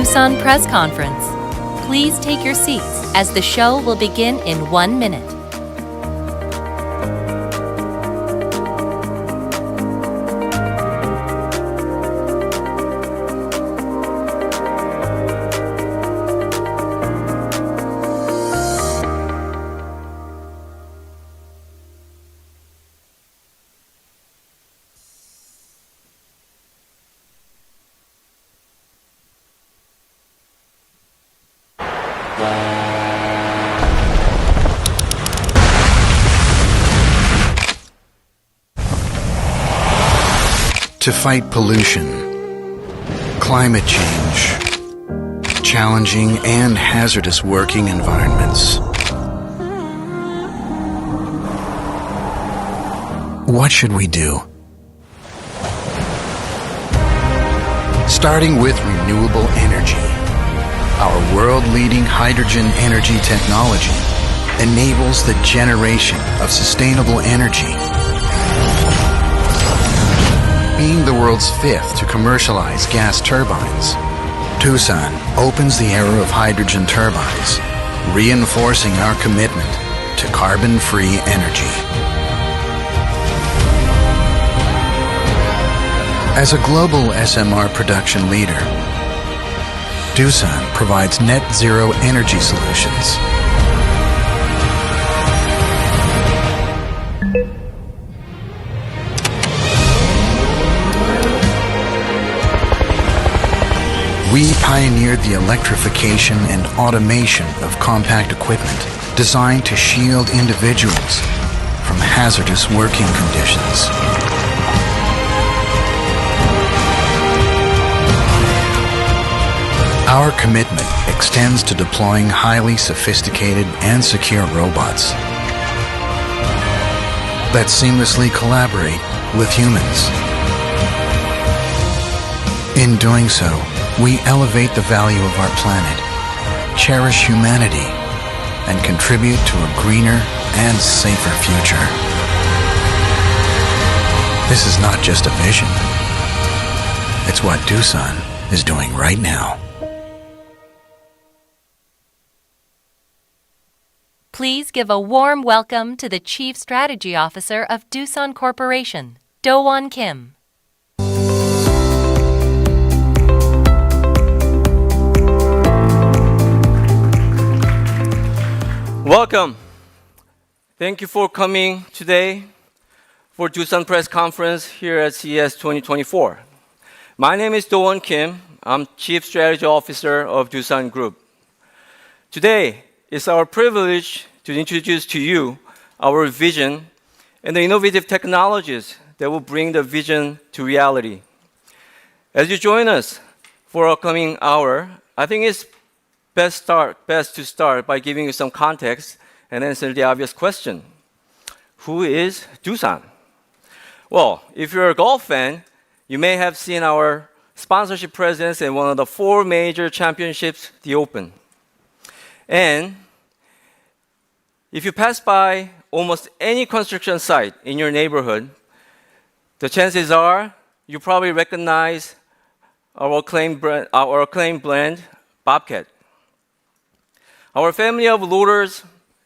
DOOSAN press conference. Please take your seats as the show will begin in 1 minute. To fight pollution, climate change, challenging and hazardous working environments. What should we do? Starting with renewable energy. Our world-leading hydrogen energy technology enables the generation of sustainable energy. Being the world's fifth to commercialize gas turbines, DOOSAN opens the era of hydrogen turbines, reinforcing our commitment to carbon-free energy. As a global SMR production leader, DOOSAN provides net zero energy solutions. We pioneered the electrification and automation of compact equipment designed to shield individuals from hazardous working conditions. Our commitment extends to deploying highly sophisticated and secure robots that seamlessly collaborate with humans. In doing so, we elevate the value of our planet, cherish humanity, and contribute to a greener and safer future. This is not just a vision. It's what DOOSAN is doing right now. Please give a warm welcome to the Chief Strategy Officer of DOOSAN Corporation, Do-won Kim. Welcome. Thank you for coming today for DOOSAN press conference here at CES 2024. My name is Do-won Kim. I'm Chief Strategy Officer of DOOSAN Group. Today, it's our privilege to introduce to you our vision and the innovative technologies that will bring the vision to reality. As you join us for our coming hour, I think it's best to start by giving you some context and answer the obvious question. Who is DOOSAN? Well, if you're a golf fan, you may have seen our sponsorship presence in one of the 4 major championships, the Open. And if you pass by almost any construction site in your neighborhood, the chances are you probably recognize our acclaimed brand, Bobcat. Our family of loaders,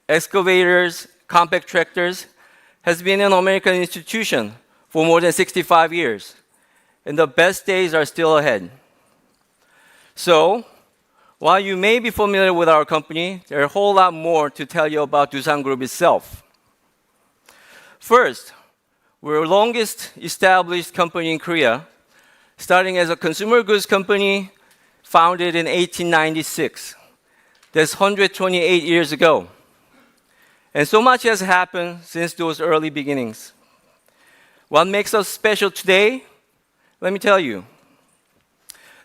excavators, compact tractors has been an American institution for more than 65 years, and the best days are still ahead. So, while you may be familiar with our company, there are a whole lot more to tell you about DOOSAN Group itself. First, we're the longest established company in Korea, starting as a consumer goods company founded in 1896. That's 128 years ago. And so much has happened since those early beginnings. What makes us special today? Let me tell you.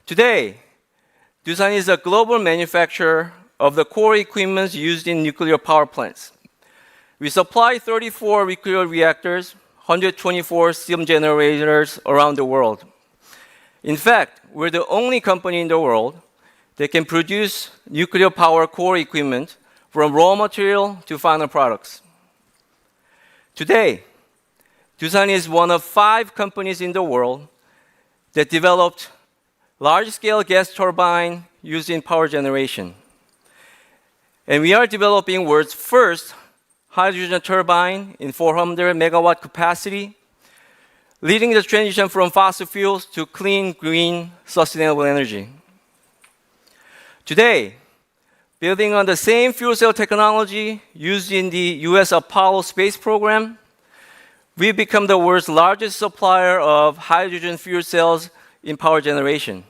Today, DOOSAN is a global manufacturer of the core equipment used in nuclear power plants. We supply 34 nuclear reactors, 124 steam generators around the world. In fact, we're the only company in the world that can produce nuclear power core equipment from raw material to final products. Today, DOOSAN is one of 5 companies in the world that developed large-scale gas turbine used in power generation. And we are developing world's first hydrogen turbine in 400 megawatt capacity, leading the transition from fossil fuels to clean, green, sustainable energy. Today, building on the same fuel cell technology used in the US Apollo space program, we've become the world's largest supplier of hydrogen fuel cells in power generation.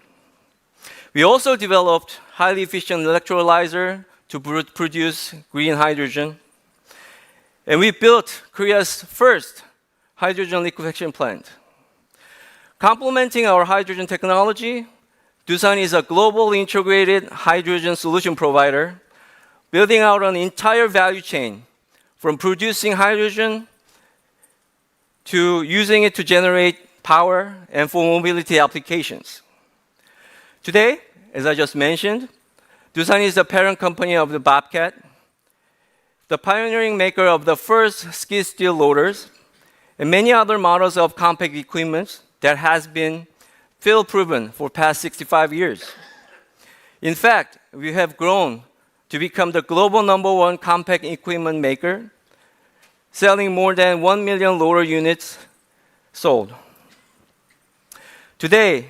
We also developed highly efficient electrolyzer to produce green hydrogen. And we built Korea's first hydrogen liquefaction plant. Complementing our hydrogen technology, DOOSAN is a globally integrated hydrogen solution provider, building out an entire value chain from producing hydrogen to using it to generate power and for mobility applications. Today, as I just mentioned, DOOSAN is the parent company of the Bobcat, the pioneering maker of the first skid steel loaders, and many other models of compact equipment that has been field-proven for past 65 years. In fact, we have grown to become the global #1 compact equipment maker, selling more than 1 million loader units sold. Today,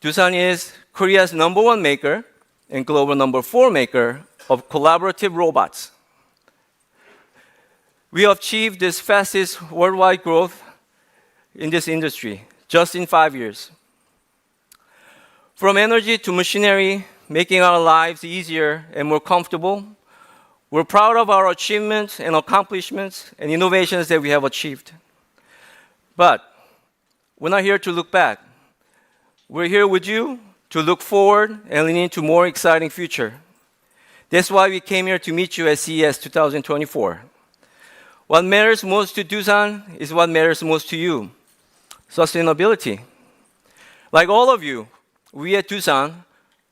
DOOSAN is Korea's #1 maker and global #4 maker of collaborative robots. We achieved this fastest worldwide growth in this industry just in 5 years. From energy to machinery, making our lives easier and more comfortable, we're proud of our achievements and accomplishments and innovations that we have achieved. But we're not here to look back. We're here with you to look forward and lean into more exciting future. That's why we came here to meet you at CES 2024. What matters most to DOOSAN is what matters most to you, sustainability. Like all of you, we at DOOSAN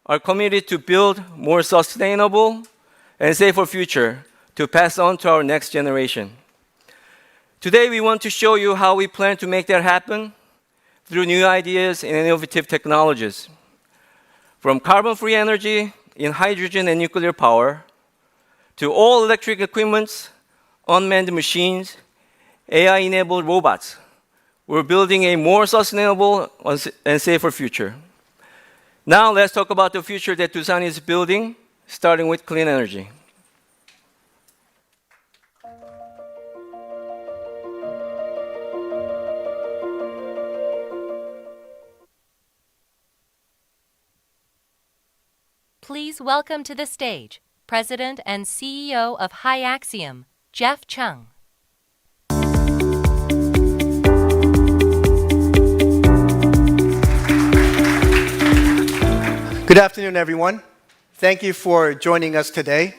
are committed to build more sustainable and safer future to pass on to our next generation. Today, we want to show you how we plan to make that happen through new ideas and innovative technologies. From carbon-free energy in hydrogen and nuclear power, to all electric equipments, unmanned machines, AI-enabled robots, we're building a more sustainable and safer future. Now let's talk about the future that DOOSAN is building, starting with clean energy. Please welcome to the stage President and CEO of Hyaxium, Jeff Chung. Good afternoon, everyone. Thank you for joining us today.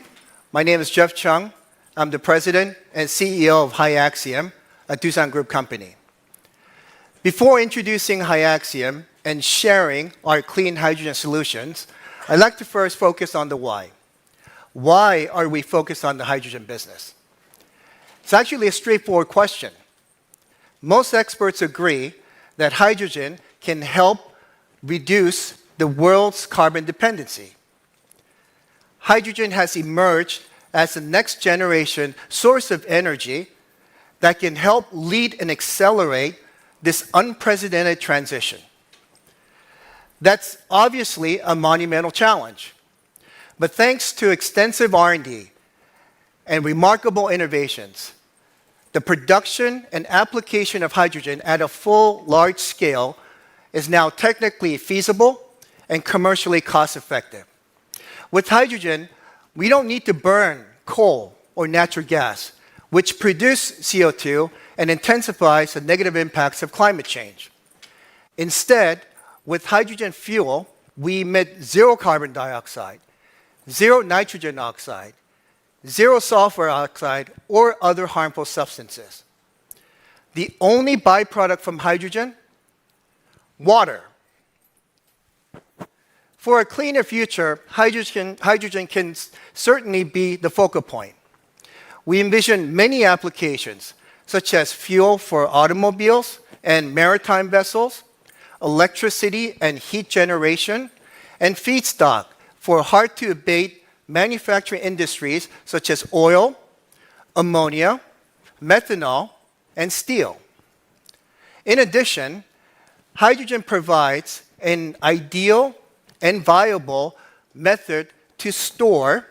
My name is Jeff Chung. I'm the President and CEO of Hyaxium, a DOOSAN Group company. Before introducing Hyaxium and sharing our clean hydrogen solutions, I'd like to first focus on the why. Why are we focused on the hydrogen business? It's actually a straightforward question. Most experts agree that hydrogen can help reduce the world's carbon dependency. Hydrogen has emerged as the next generation source of energy that can help lead and accelerate this unprecedented transition. That's obviously a monumental challenge. But thanks to extensive R&D and remarkable innovations, the production and application of hydrogen at a full large scale is now technically feasible and commercially cost-effective. With hydrogen, we don't need to burn coal or natural gas, which produce CO2 and intensifies the negative impacts of climate change. Instead, with hydrogen fuel, we emit zero carbon dioxide, zero nitrogen oxide, zero sulfur oxide, or other harmful substances. The only byproduct from hydrogen? Water. For a cleaner future, hydrogen can certainly be the focal point. We envision many applications, such as fuel for automobiles and maritime vessels, electricity and heat generation, and feedstock for hard-to-abate manufacturing industries such as oil, ammonia, methanol, and steel. In addition, hydrogen provides an ideal and viable method to store,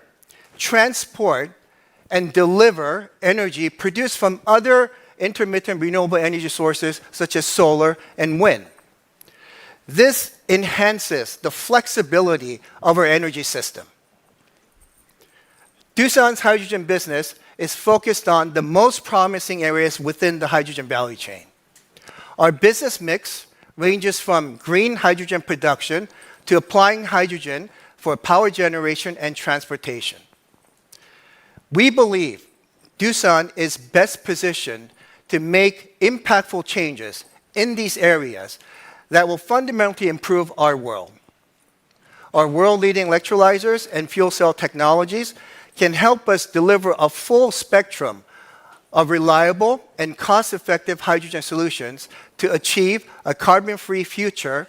transport, and deliver energy produced from other intermittent renewable energy sources such as solar and wind. This enhances the flexibility of our energy system. Doosan's hydrogen business is focused on the most promising areas within the hydrogen value chain. Our business mix ranges from green hydrogen production to applying hydrogen for power generation and transportation. We believe Doosan is best positioned to make impactful changes in these areas that will fundamentally improve our world. Our world-leading electrolyzers and fuel cell technologies can help us deliver a full spectrum of reliable and cost-effective hydrogen solutions to achieve a carbon-free future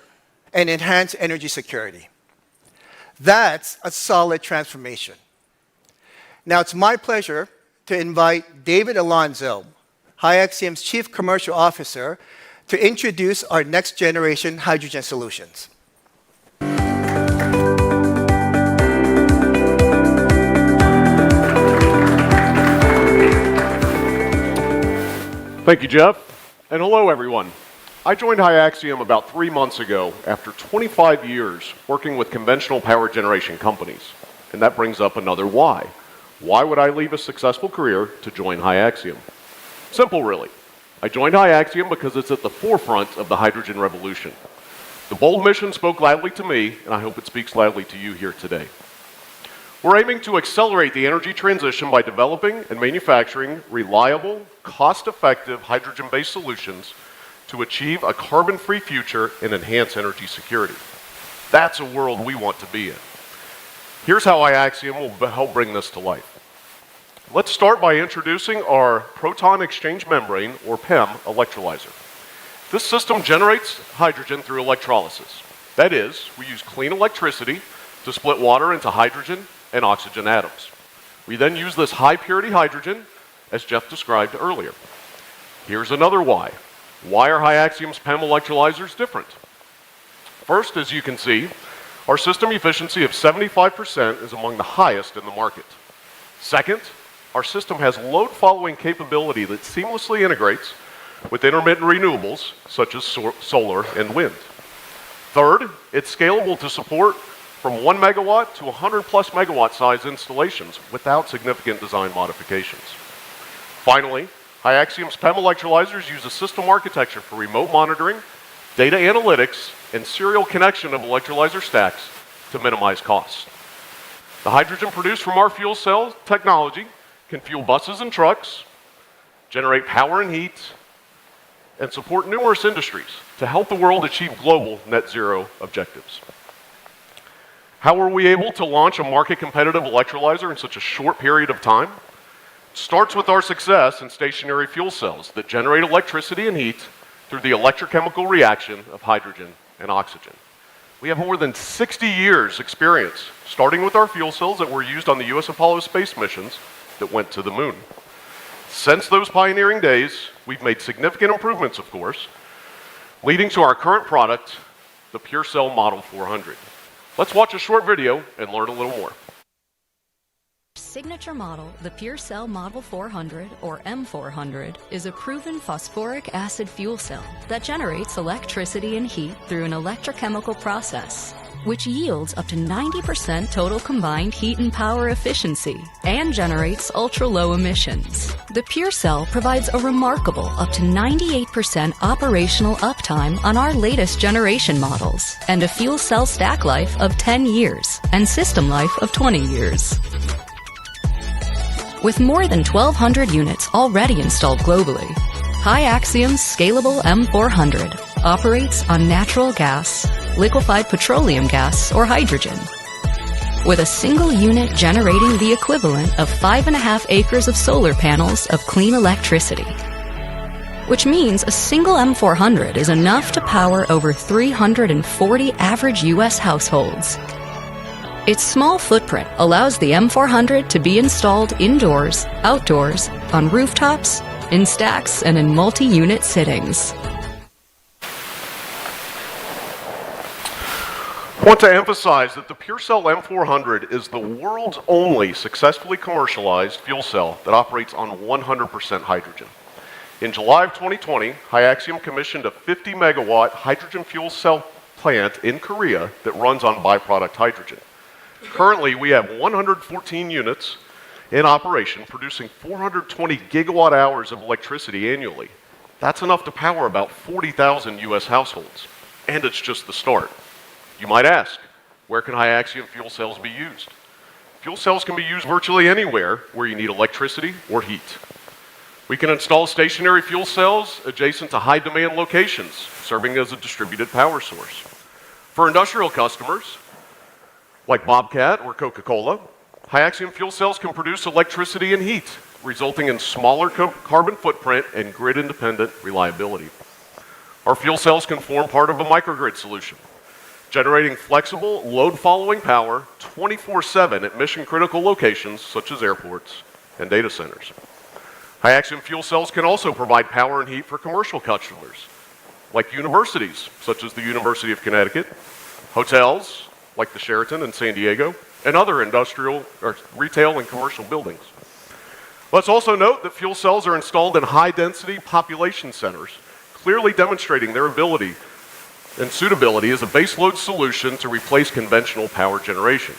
and enhance energy security. That's a solid transformation. Now it's my pleasure to invite David Alonso, HiAxium's Chief Commercial Officer, to introduce our next generation hydrogen solutions. Thank you, Jeff, and hello, everyone. I joined HiAxium about 3 months ago after 25 years working with conventional power generation companies. And that brings up another why. Why would I leave a successful career to join HiAxium? Simple, really. I joined HiAxium because it's at the forefront of the hydrogen revolution. The bold mission spoke loudly to me, and I hope it speaks loudly to you here today. We're aiming to accelerate the energy transition by developing and manufacturing reliable, cost-effective hydrogen-based solutions to achieve a carbon-free future and enhance energy security. That's a world we want to be in. Here's how HiAxium will help bring this to life. Let's start by introducing our proton exchange membrane, or PEM, electrolyzer. This system generates hydrogen through electrolysis. That is, we use clean electricity to split water into hydrogen and oxygen atoms. We then use this high-purity hydrogen, as Jeff described earlier. Here's another why. Why are HiAxium's PEM electrolyzers different? First, as you can see, our system efficiency of 75% is among the highest in the market. Second, our system has load-following capability that seamlessly integrates with intermittent renewables, such as solar and wind. Third, it's scalable to support from 1 megawatt to 100 plus megawatt size installations without significant design modifications. Finally, HiAxium's PEM electrolyzers use a system architecture for remote monitoring, data analytics, and serial connection of electrolyzer stacks to minimize costs. The hydrogen produced from our fuel cell technology can fuel buses and trucks, generate power and heat, and support numerous industries to help the world achieve global net zero objectives. How were we able to launch a market-competitive electrolyzer in such a short period of time? It starts with our success in stationary fuel cells that generate electricity and heat through the electrochemical reaction of hydrogen and oxygen. We have more than 60 years experience, starting with our fuel cells that were used on the US Apollo space missions that went to the moon. Since those pioneering days, we've made significant improvements, of course, leading to our current product, the PureCell Model 400. Let's watch a short video and learn a little more. Signature model, the PureCell Model 400, or M400, is a proven phosphoric acid fuel cell that generates electricity and heat through an electrochemical process, which yields up to 90% total combined heat and power efficiency and generates ultra-low emissions. The PureCell provides a remarkable up to 98% operational uptime on our latest generation models and a fuel cell stack life of 10 years and system life of 20 years. With more than 1,200 units already installed globally, HiAxium's scalable M400 operates on natural gas, liquefied petroleum gas, or hydrogen, with a single unit generating the equivalent of 5.5 acres of solar panels of clean electricity. which means a single M400 is enough to power over 340 average US households. Its small footprint allows the M400 to be installed indoors, outdoors, on rooftops, in stacks, and in multi-unit sittings. I want to emphasize that the PureCell M400 is the world's only successfully commercialized fuel cell that operates on 100% hydrogen. In July of 2020, Hyaxium commissioned a 50 megawatt hydrogen fuel cell plant in Korea that runs on byproduct hydrogen. Currently, we have 114 units in operation, producing 420 gigawatt hours of electricity annually. That's enough to power about 40,000 US households. And it's just the start. You might ask, where can Hyaxium fuel cells be used? Fuel cells can be used virtually anywhere where you need electricity or heat. We can install stationary fuel cells adjacent to high-demand locations, serving as a distributed power source. For industrial customers, like Bobcat or Coca-Cola, Hyaxium fuel cells can produce electricity and heat, resulting in smaller carbon footprint and grid-independent reliability. Our fuel cells can form part of a microgrid solution, generating flexible, load-following power 24/7 at mission-critical locations such as airports and data centers. Hyaxium fuel cells can also provide power and heat for commercial customers, like universities, such as the University of Connecticut, hotels, like the Sheraton in San Diego, and other industrial or retail and commercial buildings. Let's also note that fuel cells are installed in high-density population centers, clearly demonstrating their ability and suitability as a baseload solution to replace conventional power generation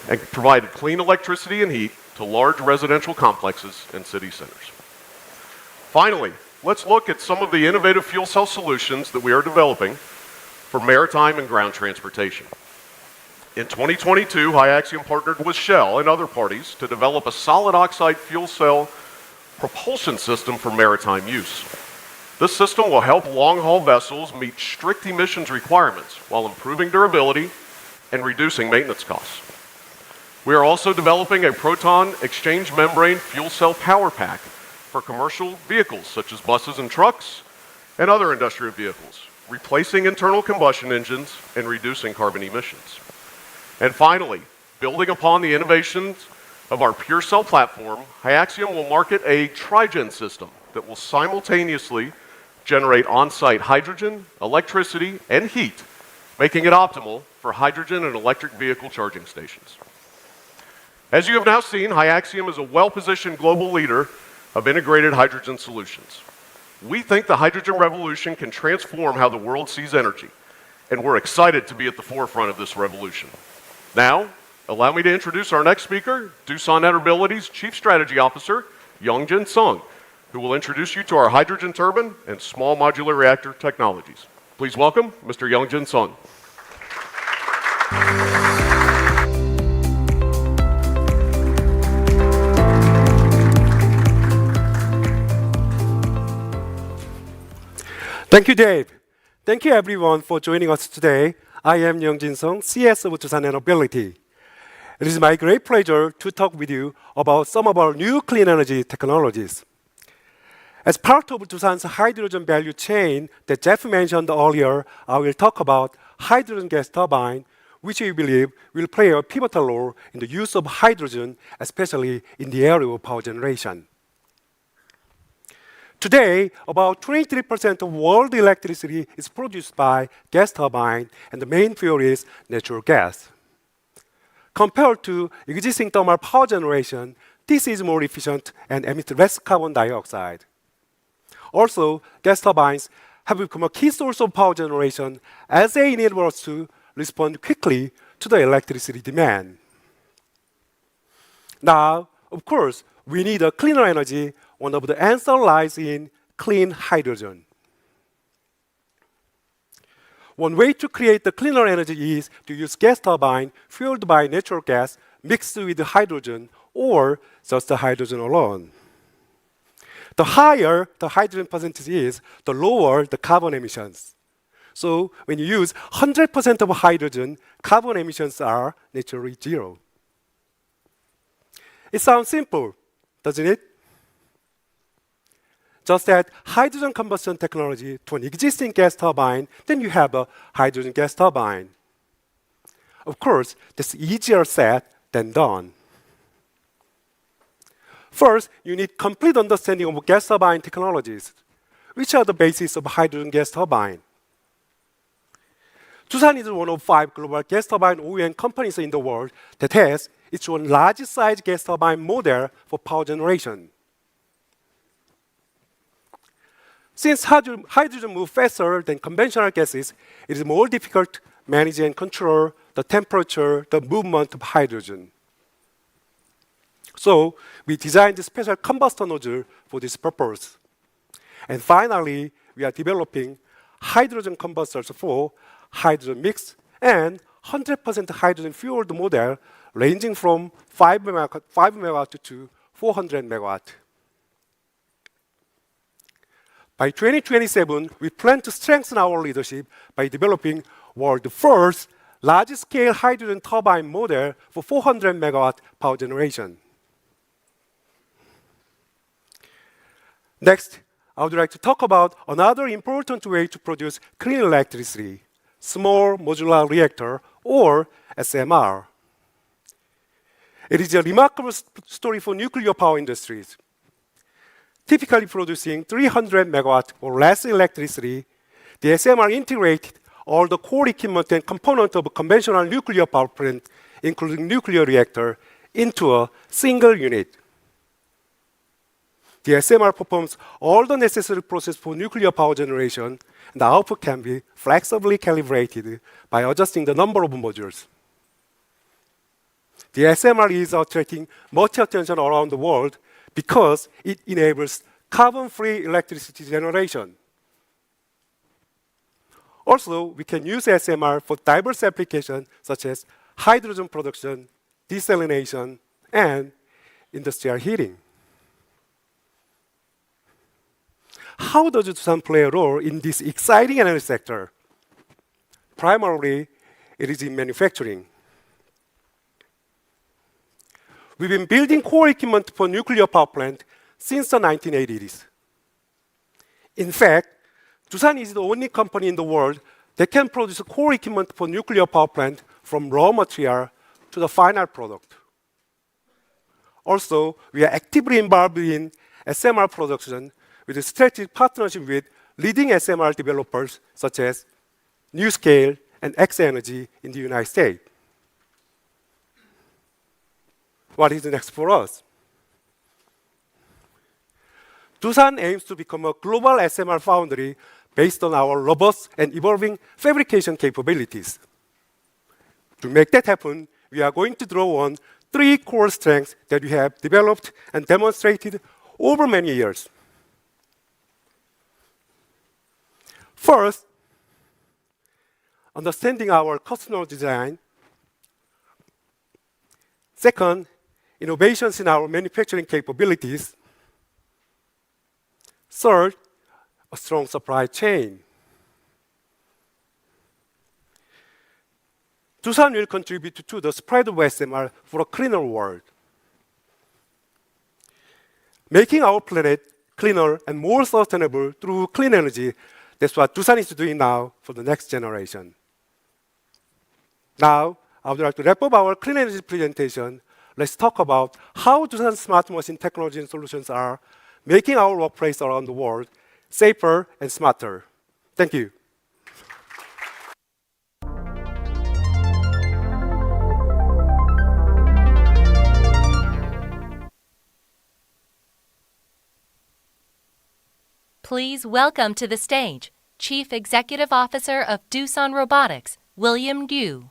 and provide clean electricity and heat to large residential complexes and city centers. Finally, let's look at some of the innovative fuel cell solutions that we are developing for maritime and ground transportation. In 2022, Hyaxium partnered with Shell and other parties to develop a solid oxide fuel cell propulsion system for maritime use. This system will help long-haul vessels meet strict emissions requirements while improving durability and reducing maintenance costs. We are also developing a proton exchange membrane fuel cell power pack for commercial vehicles such as buses and trucks and other industrial vehicles, replacing internal combustion engines and reducing carbon emissions. And finally, building upon the innovations of our PureCell platform, Hyaxium will market a trigen system that will simultaneously generate on-site hydrogen, electricity, and heat, making it optimal for hydrogen and electric vehicle charging stations. As you have now seen, Hyaxium is a well-positioned global leader of integrated hydrogen solutions. We think the hydrogen revolution can transform how the world sees energy, and we're excited to be at the forefront of this revolution. Now, allow me to introduce our next speaker, DOOSAN Air Chief Strategy Officer, Youngjin Sung, who will introduce you to our hydrogen turbine and small modular reactor technologies. Please welcome Mr. Youngjin Sung. Thank you, Dave. Thank you, everyone, for joining us today. I am Youngjin Sung, CS of DOOSAN Air Mobility. It is my great pleasure to talk with you about some of our new clean energy technologies. As part of DOOSAN's hydrogen value chain that Jeff mentioned earlier, I will talk about hydrogen gas turbine, which we believe will play a pivotal role in the use of hydrogen, especially in the area of power generation. Today, about 23% of world electricity is produced by gas turbine, and the main fuel is natural gas. Compared to existing thermal power generation, this is more efficient and emits less carbon dioxide. Also, gas turbines have become a key source of power generation as they enable us to respond quickly to the electricity demand. Now, of course, we need a cleaner energy. One of the answers lies in clean hydrogen. One way to create the cleaner energy is to use gas turbine fueled by natural gas mixed with hydrogen or just the hydrogen alone. The higher the hydrogen percentage is, the lower the carbon emissions. So when you use 100% of hydrogen, carbon emissions are naturally zero. It sounds simple, doesn't it? just add hydrogen combustion technology to an existing gas turbine, then you have a hydrogen gas turbine. Of course, that's easier said than done. First, you need complete understanding of gas turbine technologies, which are the basis of a hydrogen gas turbine. DOOSAN is one of 5 global gas turbine OEM companies in the world that has its own large-size gas turbine model for power generation. Since hydrogen moves faster than conventional gases, it is more difficult to manage and control the temperature, the movement of hydrogen. So we designed a special combustor nozzle for this purpose. And finally, we are developing hydrogen combustors for hydrogen mix and 100% hydrogen fueled model ranging from 5 megawatt to 400 megawatt. By 2027, we plan to strengthen our leadership by developing world's first large-scale hydrogen turbine model for 400 megawatt power generation. Next, I would like to talk about another important way to produce clean electricity, small modular reactor, or SMR. It is a remarkable story for nuclear power industries. Typically producing 300 megawatt or less electricity, the SMR integrated all the core equipment and components of a conventional nuclear power plant, including nuclear reactor, into a single unit. The SMR performs all the necessary process for nuclear power generation, and the output can be flexibly calibrated by adjusting the number of modules. The SMR is attracting much attention around the world because it enables carbon-free electricity generation. Also, we can use SMR for diverse applications such as hydrogen production, desalination, and industrial heating. How does DOOSAN play a role in this exciting energy sector? Primarily, it is in manufacturing. We've been building core equipment for nuclear power plant since the 1980s. In fact, DOOSAN is the only company in the world that can produce core equipment for nuclear power plant from raw material to the final product. Also, we are actively involved in SMR production with a strategic partnership with leading SMR developers such as NewScale and X Energy in the United States. What is next for us? DOOSAN aims to become a global SMR foundry based on our robust and evolving fabrication capabilities. To make that happen, we are going to draw on 3 core strengths that we have developed and demonstrated over many years. First, understanding our customer design. Second, innovations in our manufacturing capabilities. Third, a strong supply chain. DOOSAN will contribute to the spread of SMR for a cleaner world. Making our planet cleaner and more sustainable through clean energy, that's what DOOSAN is doing now for the next generation. Now, I would like to wrap up our clean energy presentation. Let's talk about how DOOSAN smart machine technology and solutions are making our workplace around the world safer and smarter. Thank you. Please welcome to the stage Chief Executive Officer of DOOSAN Robotics, William Liu.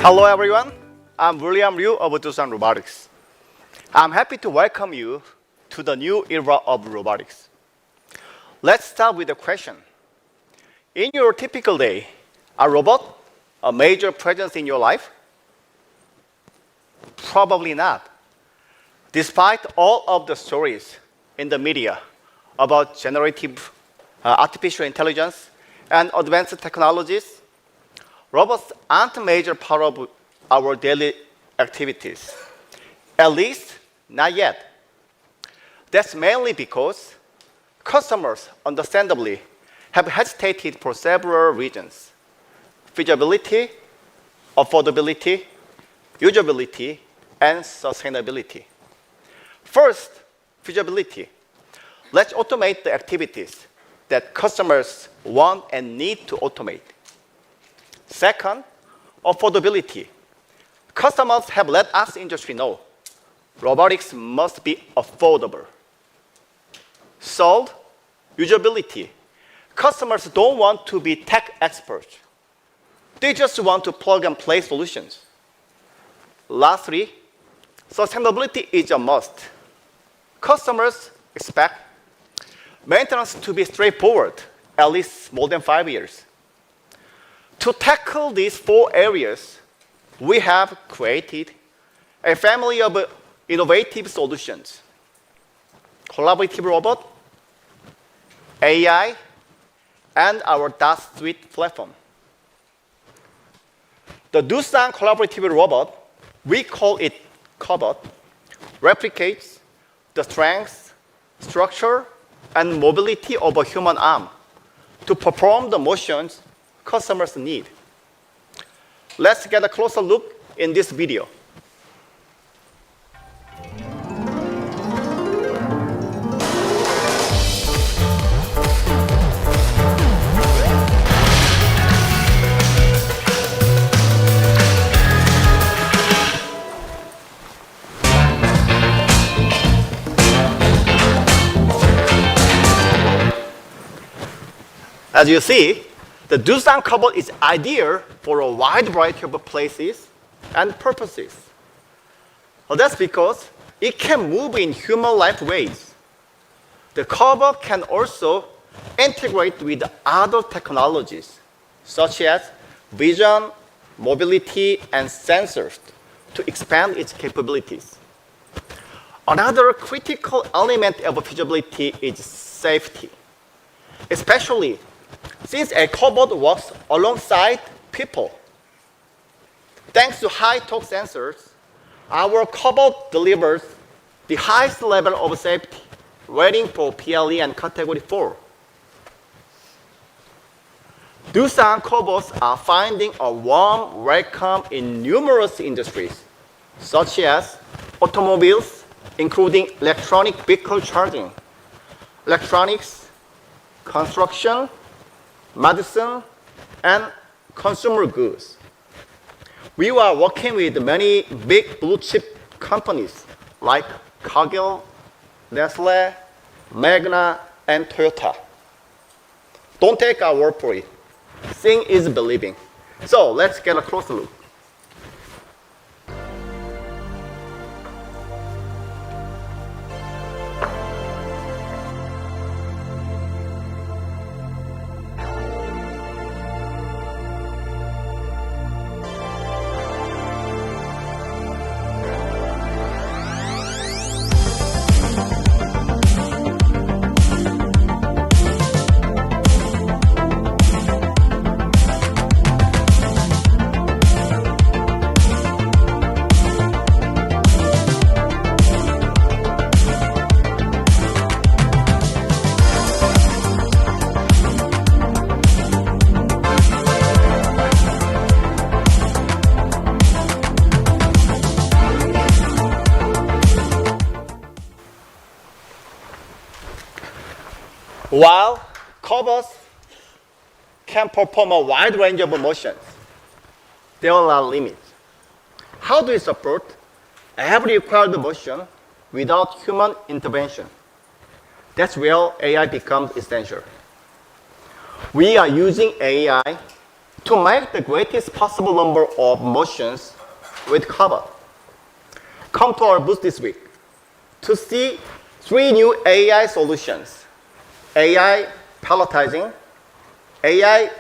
Hello everyone, I'm William Liu of DOOSAN Robotics. I'm happy to welcome you to the new era of robotics. Let's start with a question. In your typical day, are robots a major presence in your life? Probably not. Despite all of the stories in the media about generative artificial intelligence and advanced technologies, robots aren't a major part of our daily activities. At least, not yet. That's mainly because customers, understandably, have hesitated for several reasons: feasibility, affordability, usability, and sustainability. First, feasibility. Let's automate the activities that customers want and need to automate. Second, affordability. Customers have let us industry know robotics must be affordable. Third, usability. Customers don't want to be tech experts. They just want to plug and play solutions. Lastly, sustainability is a must. Customers expect maintenance to be straightforward, at least more than 5 years. To tackle these 4 areas, we have created a family of innovative solutions: collaborative robot, AI, and our DaaS suite platform. The DOOSAN collaborative robot, we call it Cobot, replicates the strength, structure, and mobility of a human arm to perform the motions customers need. Let's get a closer look in this video. As you see, the DOOSAN Cobot is ideal for a wide variety of places and purposes. Well, that's because it can move in human-like ways. The Cobot can also integrate with other technologies, such as vision, mobility, and sensors, to expand its capabilities. Another critical element of feasibility is safety, especially since a cobot works alongside people. Thanks to high torque sensors, our cobot delivers the highest level of safety, rating for PLE and Category 4. DOOSAN cobots are finding a warm welcome in numerous industries, such as automobiles, including electronic vehicle charging, electronics, construction, medicine, and consumer goods. We are working with many big blue chip companies like Cargill, Nestle, Magna, and Toyota. Don't take our word for it. Seeing is believing. So let's get a closer look. While cobots can perform a wide range of motions, there are limits. How do we support every required motion without human intervention? That's where AI becomes essential. We are using AI to make the greatest possible number of motions with Cobot. Come to our booth this week to see 3 new AI solutions: AI palletizing, AI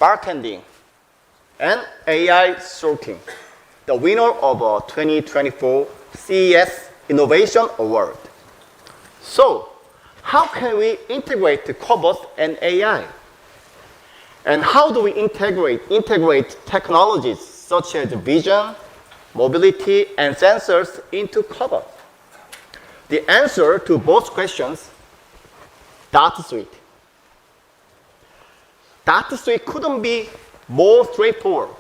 bartending, and AI sorting, the winner of a 2024 CES Innovation Award. So, how can we integrate the cobots and AI? And how do we integrate technologies such as vision, mobility, and sensors into cobot? The answer to both questions, Data Suite. Data Suite couldn't be more straightforward.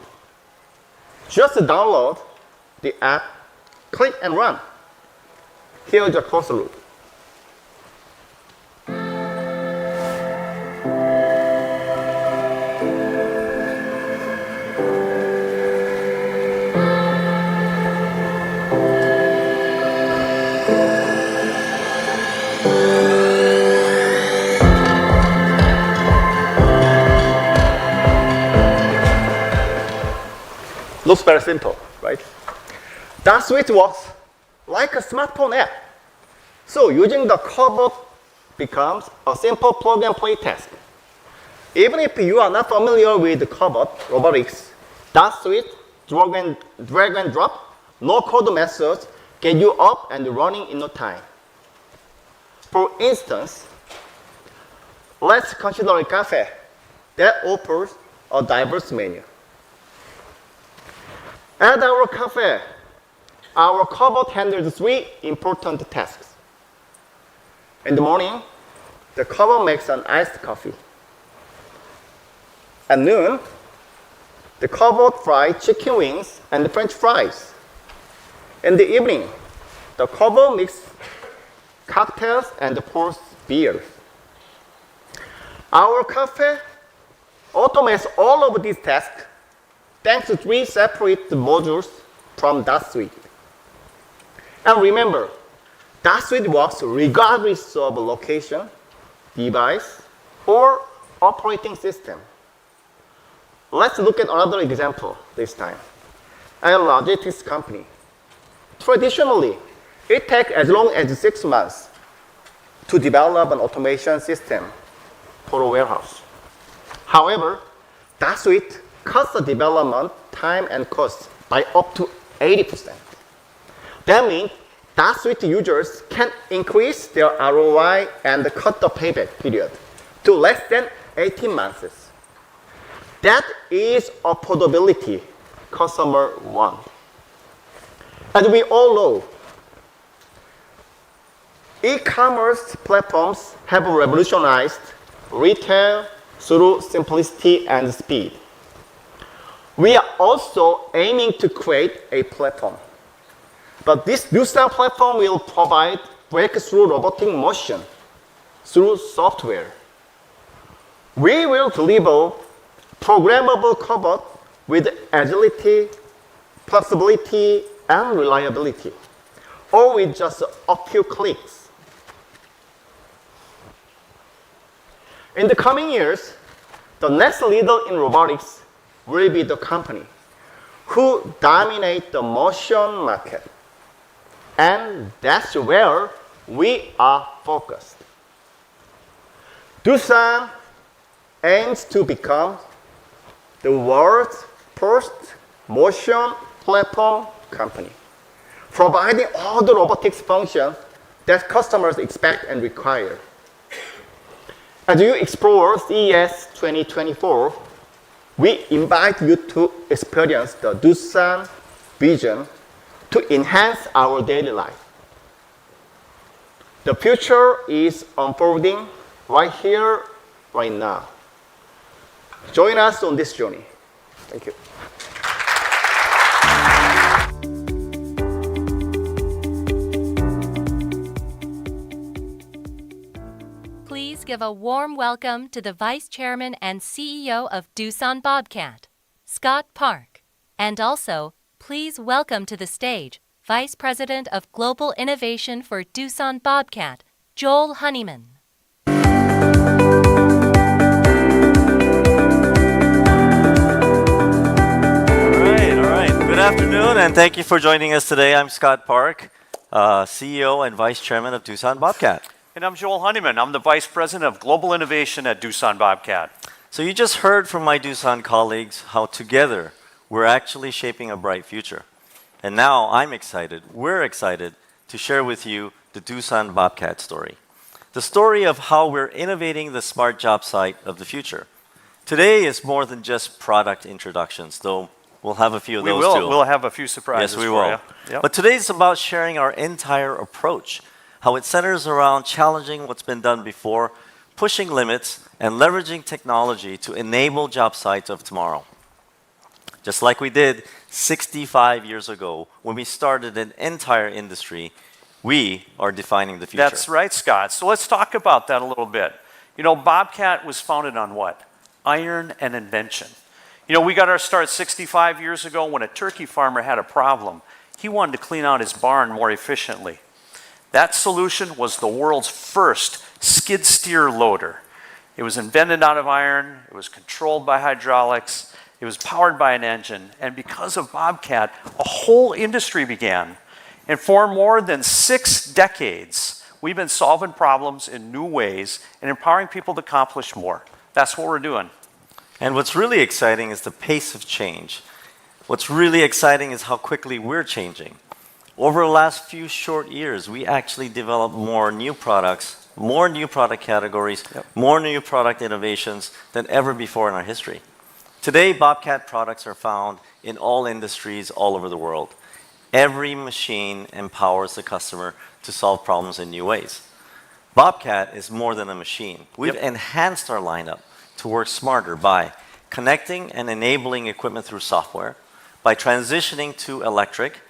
Just download the app, click and run. Here's a closer look. Looks very simple, right? That Suite works like a smartphone app. So using the cobot becomes a simple plug-and-play task. Even if you are not familiar with cobot robotics, that Suite, drag and drop, no-code methods get you up and running in no time. For instance, let's consider a cafe that offers a diverse menu. At our cafe, our cobot handles 3 important tasks. In the morning, the cobot makes an iced coffee. At noon, the cobot fries chicken wings and French fries. In the evening, the cobot mixes cocktails and pours beers. Our cafe automates all of these tasks thanks to 3 separate modules from that suite. And remember, that suite works regardless of location, device, or operating system. Let's look at another example this time. A logistics company. Traditionally, it takes as long as 6 months to develop an automation system for a warehouse. However, that suite cuts the development time and cost by up to 80%. That means that suite users can increase their ROI and cut the payback period to less than 18 months. That is affordability customer want. As we all know, e-commerce platforms have revolutionized retail through simplicity and speed. We are also aiming to create a platform. But this DOOSAN platform will provide breakthrough robotic motion through software. We will deliver programmable cobot with agility, flexibility, and reliability, all with just a few clicks. In the coming years, the next leader in robotics will be the company who dominate the motion market. And that's where we are focused. DOOSAN aims to become the world's first motion platform company, providing all the robotics functions that customers expect and require. As you explore CES 2024, we invite you to experience the DOOSAN vision to enhance our daily life. The future is unfolding right here, right now. Join us on this journey. Thank you. Please give a warm welcome to the Vice Chairman and CEO of DOOSAN Bobcat, Scott Park, and also please welcome to the stage Vice President of Global Innovation for DOOSAN Bobcat, Joel Honeyman. All right. Good afternoon, and thank you for joining us today. I'm Scott Park, CEO and Vice Chairman of DOOSAN Bobcat. And I'm Joel Honeyman. I'm the Vice President of Global Innovation at DOOSAN Bobcat. So you just heard from my DOOSAN colleagues how together we're actually shaping a bright future. And now we're excited to share with you the DOOSAN Bobcat story. The story of how we're innovating the smart job site of the future. Today is more than just product introductions, though we'll have a few of those too. We'll have a few surprises Yes, we for will. you. Yep. But today is about sharing our entire approach, how it centers around challenging what's been done before, pushing limits, and leveraging technology to enable job sites of tomorrow. Just like we did 65 years ago when we started an entire industry, we are defining the future. That's right, Scott. So let's talk about that a little bit. You know, Bobcat was founded on what? Iron and invention. You know, we got our start 65 years ago when a turkey farmer had a problem. He wanted to clean out his barn more efficiently. That solution was the world's first skid steer loader. It was invented out of iron, it was controlled by hydraulics, it was powered by an engine, and because of Bobcat, a whole industry began. And for more than 6 decades, we've been solving problems in new ways and empowering people to accomplish more. That's what we're doing. And what's really exciting is the pace of change. What's really exciting is how quickly we're changing. Over the last few short years, we actually developed more new products, more new product categories, more new product innovations than ever before in our history. Today, Bobcat products are found in all industries all over the world. Every machine empowers the customer to solve problems in new ways. Bobcat is more than a machine. We've enhanced our lineup to work smarter by connecting and enabling equipment through software, by transitioning to electric,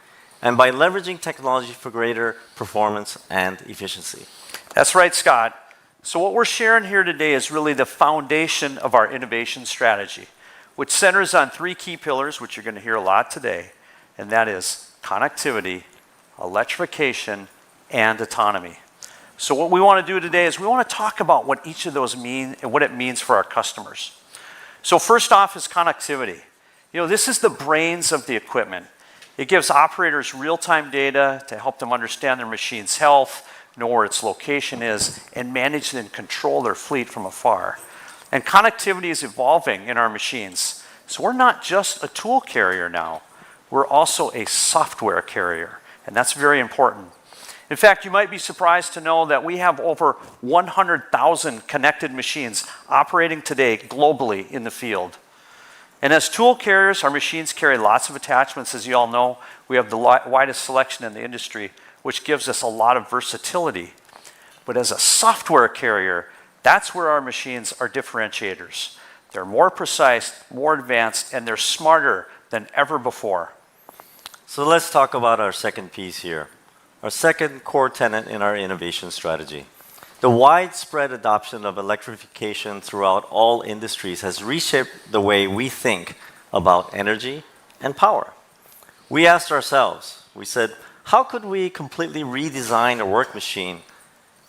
and by leveraging technology for greater performance and efficiency. That's right, Scott. So what we're sharing here today is really the foundation of our innovation strategy, which centers on 3 key pillars, which you're going to hear a lot today, and that is connectivity, electrification, and autonomy. So what we want to do today is we want to talk about what each of those mean and what it means for our customers. So first off is connectivity. You know, this is the brains of the equipment. It gives operators real-time data to help them understand their machine's health, know where its location is, and manage and control their fleet from afar. And connectivity is evolving in our machines. So we're not just a tool carrier now, we're also a software carrier, and that's very important. In fact, you might be surprised to know that we have over 100,000 connected machines operating today globally in the field. And as tool carriers, our machines carry lots of attachments, as you all know. We have the widest selection in the industry, which gives us a lot of versatility. But as a software carrier, that's where our machines are differentiators. They're more precise, more advanced, and they're smarter than ever before. So let's talk about our second piece here, our second core tenet in our innovation strategy. The widespread adoption of electrification throughout all industries has reshaped the way we think about energy and power. We asked ourselves, we said, how could we completely redesign a work machine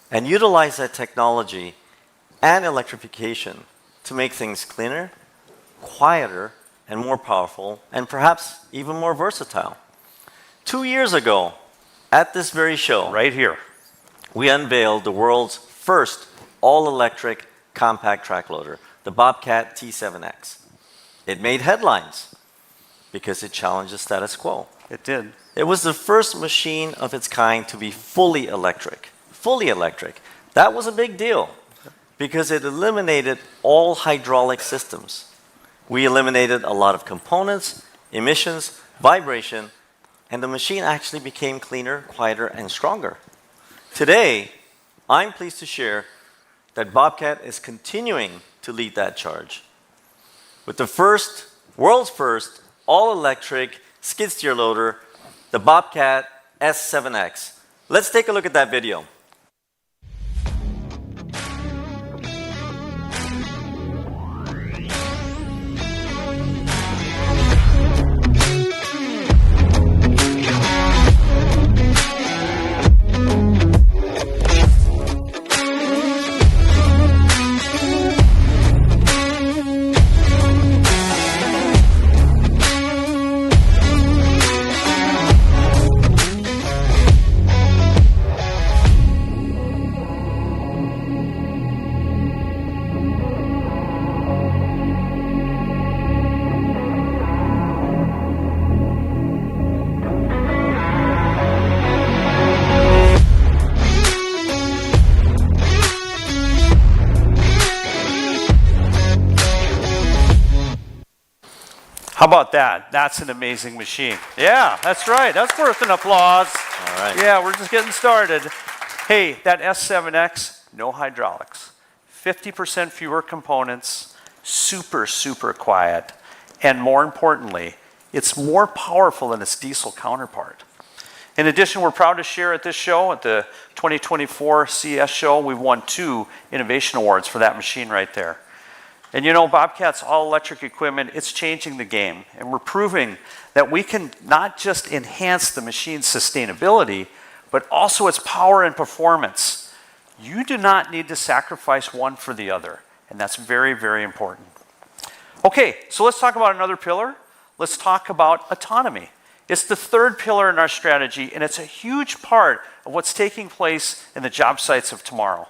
and utilize that technology and electrification to make things cleaner, quieter, and more powerful, and perhaps even more versatile? 2 years ago, at this very show, Right here. we unveiled the world's first all-electric compact track loader, the Bobcat T7X. It made headlines because it challenged the status quo. It did. It was the first machine of its kind to be fully electric. Fully electric. That was a big deal because it eliminated all hydraulic systems. We eliminated a lot of components, emissions, vibration, and the machine actually became cleaner, quieter, and stronger. Today, I'm pleased to share that Bobcat is continuing to lead that charge with the world's first all-electric skid steer loader, the Bobcat S7X. Let's take a look at that video. about that? That's an amazing machine. Yeah, that's right. That's worth an applause. All right. Yeah, we're just getting started. Hey, that S7X, no hydraulics. 50% fewer components, super, super quiet. And more importantly, it's more powerful than its diesel counterpart. In addition, we're proud to share at this show, at the 2024 CES show, we've won 2 innovation awards for that machine right there. And you know, Bobcat's all-electric equipment, it's changing the game. And we're proving that we can not just enhance the machine's sustainability, but also its power and performance. You do not need to sacrifice one for the other. And that's very, very important. Okay, so let's talk about another pillar. Let's talk about autonomy. It's the 3rd pillar in our strategy, and it's a huge part of what's taking place in the job sites of tomorrow.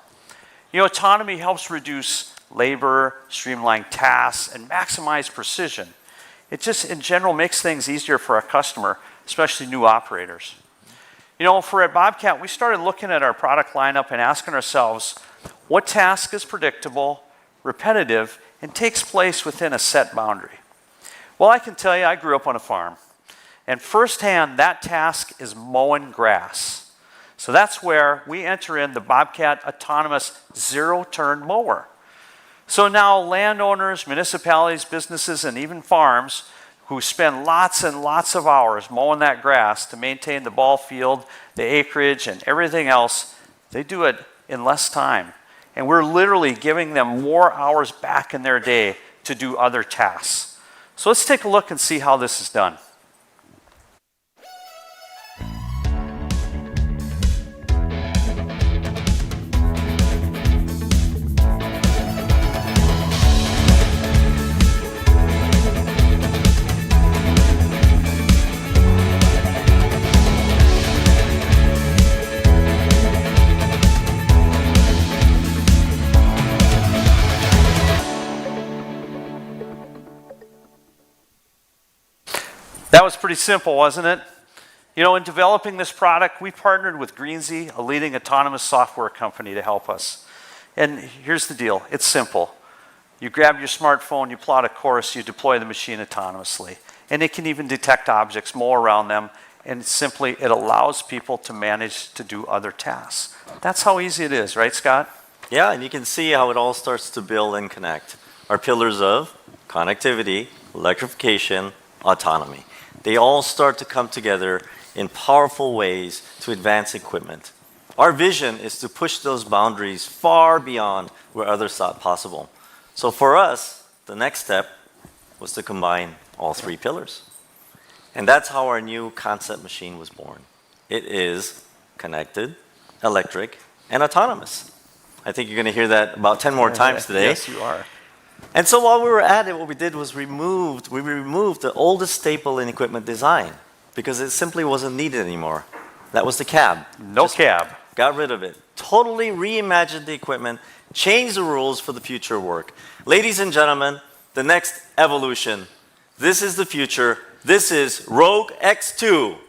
You know, autonomy helps reduce labor, streamline tasks, and maximize precision. It just, in general, makes things easier for our customer, especially new operators. You know, at Bobcat, we started looking at our product lineup and asking ourselves, what task is predictable, repetitive, and takes place within a set boundary? Well, I can tell you, I grew up on a farm. And firsthand, that task is mowing grass. So that's where we enter in the Bobcat autonomous zero-turn mower. So now landowners, municipalities, businesses, and even farms who spend lots and lots of hours mowing that grass to maintain the ball field, the acreage, and everything else, they do it in less time. And we're literally giving them more hours back in their day to do other tasks. So let's take a look and see how this is done. That was pretty simple, wasn't it? You know, in developing this product, we partnered with Greensy, a leading autonomous software company, to help us. And here's the deal. It's simple. You grab your smartphone, you plot a course, you deploy the machine autonomously. And it can even detect objects, mow around them, and simply it allows people to manage to do other tasks. That's how easy it is, right, Scott? Yeah, and you can see how it all starts to build and connect. Our pillars of connectivity, electrification, autonomy. They all start to come together in powerful ways to advance equipment. Our vision is to push those boundaries far beyond where others thought possible. So for us, the next step was to combine all 3 pillars. And that's how our new concept machine was born. It is connected, electric, and autonomous. I think you're going to hear that about 10 more times today. Yes, you are. And so while we were at it, what we did was we removed the oldest staple in equipment design because it simply wasn't needed anymore. That was the cab. No cab. Got rid of it. Totally reimagined the equipment, changed the rules for the future work. Ladies and gentlemen, the next evolution. This is the future. This is Rogue X2.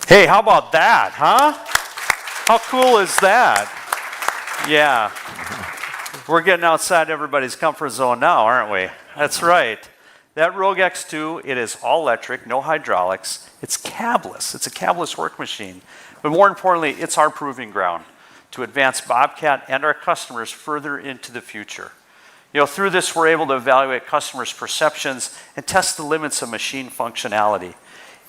Hey, how about that, huh? How cool is that? Yeah. We're getting outside everybody's comfort zone now, aren't we? That's right. That Rogue X2, it is all electric, no hydraulics. It's cabless. It's a cabless work machine. But more importantly, it's our proving ground to advance Bobcat and our customers further into the future. You know, through this, we're able to evaluate customers' perceptions and test the limits of machine functionality.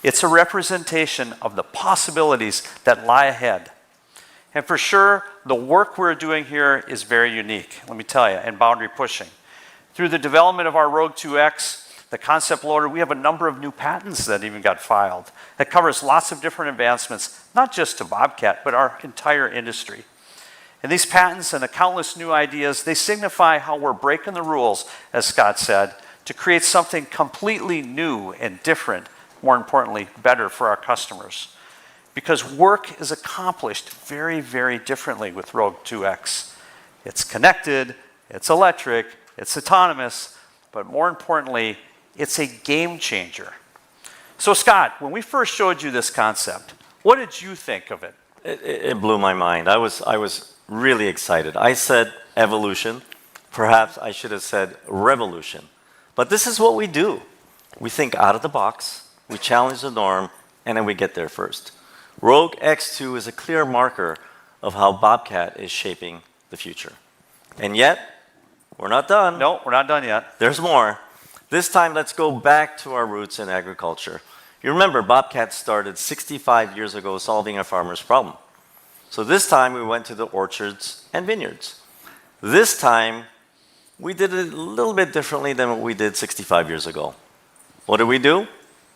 It's a representation of the possibilities that lie ahead. And for sure, the work we're doing here is very unique, let me tell you, and boundary pushing. Through the development of our Rogue 2X, the concept loader, we have a number of new patents that even got filed that covers lots of different advancements, not just to Bobcat, but our entire industry. And these patents and the countless new ideas, they signify how we're breaking the rules, as Scott said, to create something completely new and different, more importantly, better for our customers. Because work is accomplished very, very differently with Rogue 2X. It's connected, it's electric, it's autonomous, but more importantly, it's a game changer. So Scott, when we first showed you this concept, what did you think of it? It blew my mind. I was really excited. I said evolution. Perhaps I should have said revolution. But this is what we do. We think out of the box, we challenge the norm, and then we get there first. Rogue X2 is a clear marker of how Bobcat is shaping the future. And yet, we're not done. No, we're not done yet. There's more. This time, let's go back to our roots in agriculture. You remember, Bobcat started 65 years ago solving a farmer's problem. So this time, we went to the orchards and vineyards. This time, we did it a little bit differently than what we did 65 years ago. What did we do?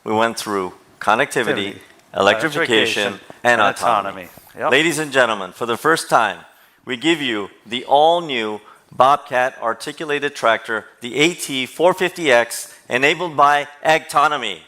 We went through connectivity, electrification, and autonomy. Yep. Ladies and gentlemen, for the first time, we give you the all-new Bobcat articulated tractor, the AT450X, enabled by Agtonomy.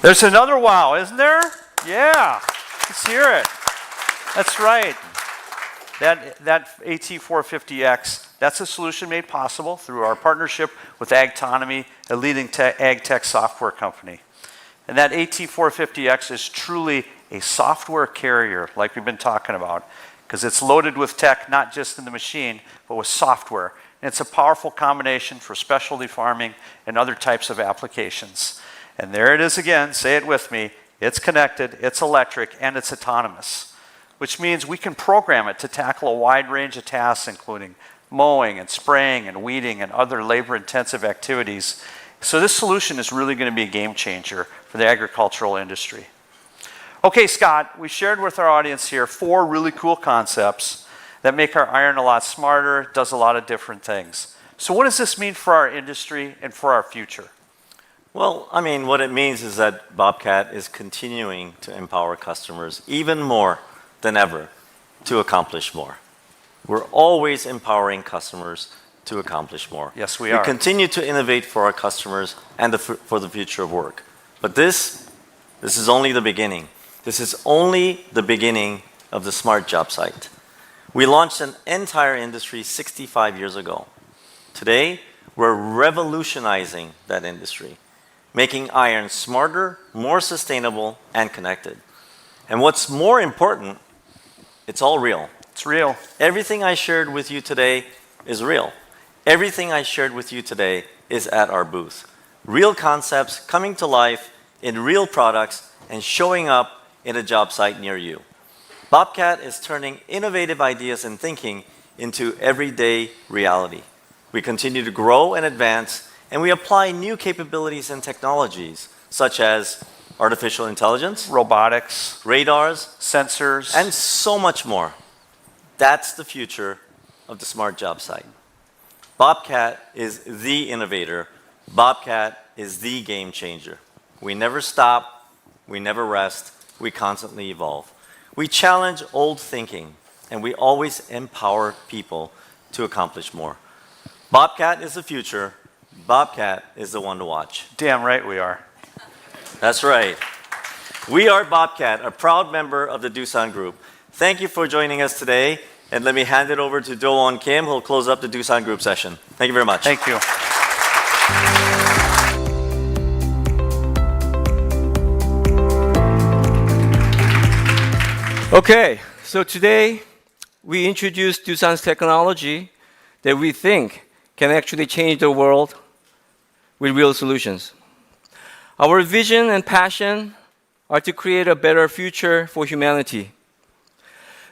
There's another wow, isn't there? Yeah, let's hear it. That's right. That AT450X, that's a solution made possible through our partnership with Agtonomy, a leading ag tech software company. And that AT450X is truly a software carrier, like we've been talking about, because it's loaded with tech, not just in the machine, but with software. And it's a powerful combination for specialty farming and other types of applications. And there it is again, say it with me, it's connected, it's electric, and it's autonomous, which means we can program it to tackle a wide range of tasks, including mowing and spraying and weeding and other labor-intensive activities. So this solution is really going to be a game changer for the agricultural industry. Okay, Scott, we shared with our audience here 4 really cool concepts that make our iron a lot smarter, does a lot of different things. So what does this mean for our industry and for our future? Well, I mean, what it means is that Bobcat is continuing to empower customers even more than ever to accomplish more. We're always empowering customers to accomplish more. Yes, we are. We continue to innovate for our customers and for the future of work. But this is only the beginning. This is only the beginning of the smart job site. We launched an entire industry 65 years ago. Today, we're revolutionizing that industry, making iron smarter, more sustainable, and connected. And what's more important, it's all real. It's real. Everything I shared with you today is real. Everything I shared with you today is at our booth. Real concepts coming to life in real products and showing up in a job site near you. Bobcat is turning innovative ideas and thinking into everyday reality. We continue to grow and advance, and we apply new capabilities and technologies, such as artificial intelligence, robotics, radars, sensors, and so much more. That's the future of the smart job site. Bobcat is the innovator. Bobcat is the game changer. We never stop, we never rest, we constantly evolve. We challenge old thinking, and we always empower people to accomplish more. Bobcat is the future. Bobcat is the one to watch. Damn right we are. That's right. We are Bobcat, a proud member of the DOOSAN Group. Thank you for joining us today. And let me hand it over to Do-won Kim, who will close up the DOOSAN Group session. Thank you very much. Thank you. Okay, so today we introduce DOOSAN's technology that we think can actually change the world with real solutions. Our vision and passion are to create a better future for humanity.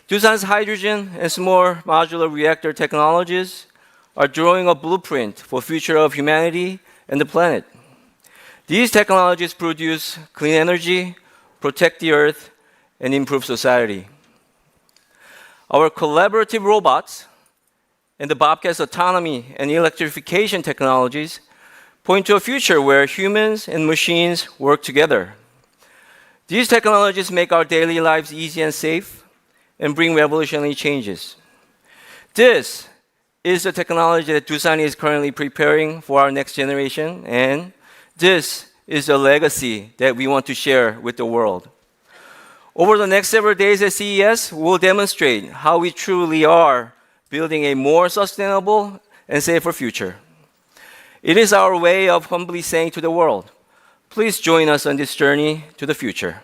DOOSAN's hydrogen and small modular reactor technologies are drawing a blueprint for future of humanity and the planet. These technologies produce clean energy, protect the earth, and improve society. Our collaborative robots and the Bobcat's autonomy and electrification technologies point to a future where humans and machines work together. These technologies make our daily lives easy and safe and bring revolutionary changes. This is the technology that DOOSAN is currently preparing for our next generation, and this is the legacy that we want to share with the world. Over the next several days at CES, we'll demonstrate how we truly are building a more sustainable and safer future. It is our way of humbly saying to the world, please join us on this journey to the future.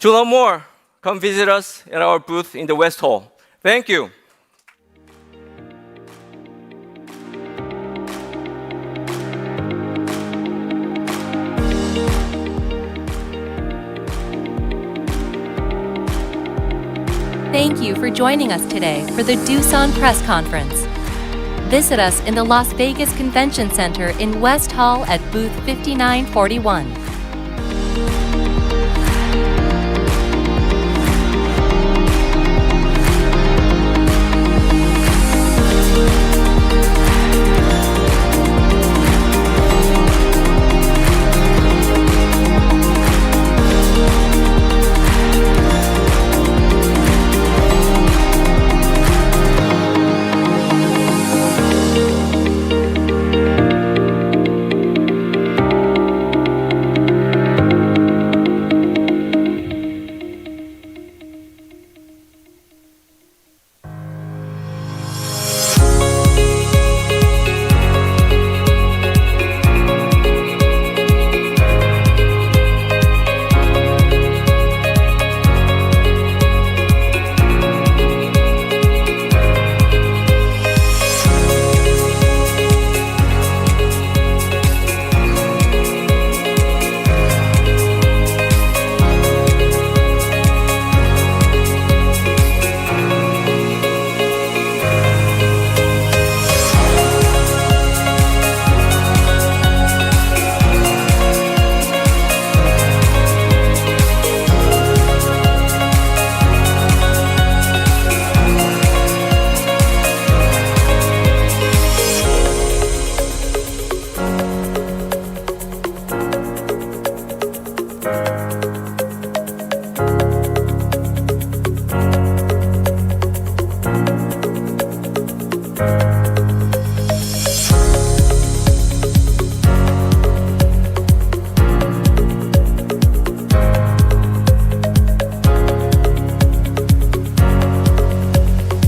To learn more, come visit us at our booth in the West Hall. Thank you. Thank you for joining us today for the DOOSAN Press Conference. Visit us in the Las Vegas Convention Center in West Hall at booth 5941.